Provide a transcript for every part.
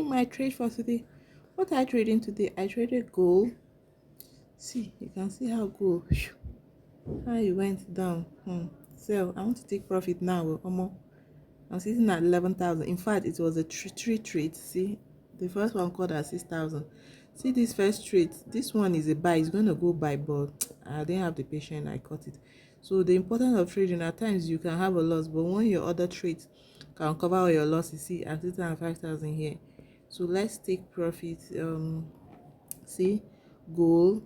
my trade for today. What I traded today? I traded gold. See, you can see how gold, how it went down. So I want to take profit now. I'm sitting at 11,000. In fact, it was a three trade. See, the first one called at 6,000. See this first trade. This one is a buy. It's going to go buy, but I didn't have the patience. I cut it. So the importance of trading, at times you can have a loss, but when your other trades can cover all your losses. See, I'm sitting at 5,000 here. So let's take profit. See, gold.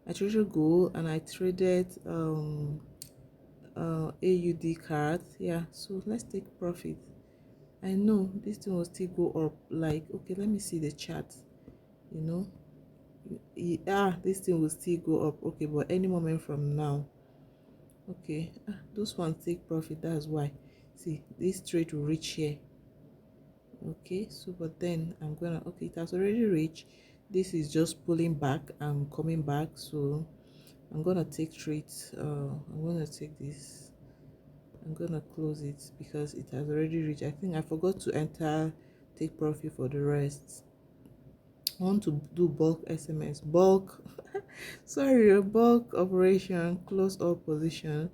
I traded gold and I traded AUD cards. Yeah, so let's take profit. I know this thing will still go up. Like, okay, let me see the chart. You know, this thing will still go up. Okay, but any moment from now, okay, those ones take profit. That's why. See, this trade will reach here. Okay, so but then I'm gonna, okay, it has already reached. This is just pulling back. I'm coming back, so I'm gonna take trades. I'm gonna take this. I'm gonna close it because it has already reached. I think I forgot to enter take profit for the rest. I want to do bulk SMS, bulk sorry, a bulk operation, close all position.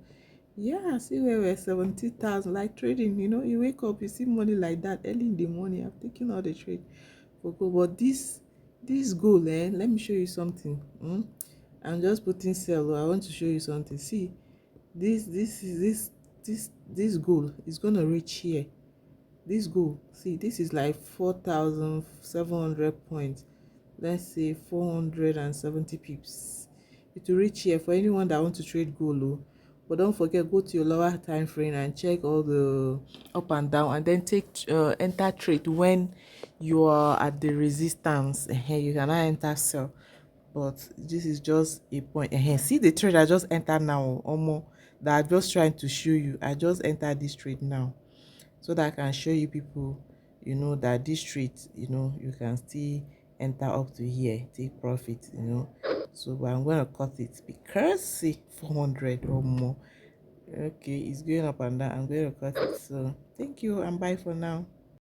Yeah, see where we're 70,000, like trading, you wake up, you see money like that early in the morning. I've taken all the trade for gold, but this gold, let me show you something. I'm just putting sell. I want to show you something. See, this goal is gonna reach here. This goal, see, this is like 4,700 points. Let's say 470 pips. It will reach here for anyone that want to trade gold. But don't forget, go to your lower time frame and check all the up and down, and then take enter trade when you are at the resistance. You cannot enter sell, but this is just a point. See the trade I just entered now, almost, that I'm just trying to show you. I just entered this trade now so that I can show you people, that this trade, you can still enter up to here, take profit, so but I'm going to cut it because see 400 or more. Okay, it's going up and down. I'm going to cut it. So thank you and bye for now.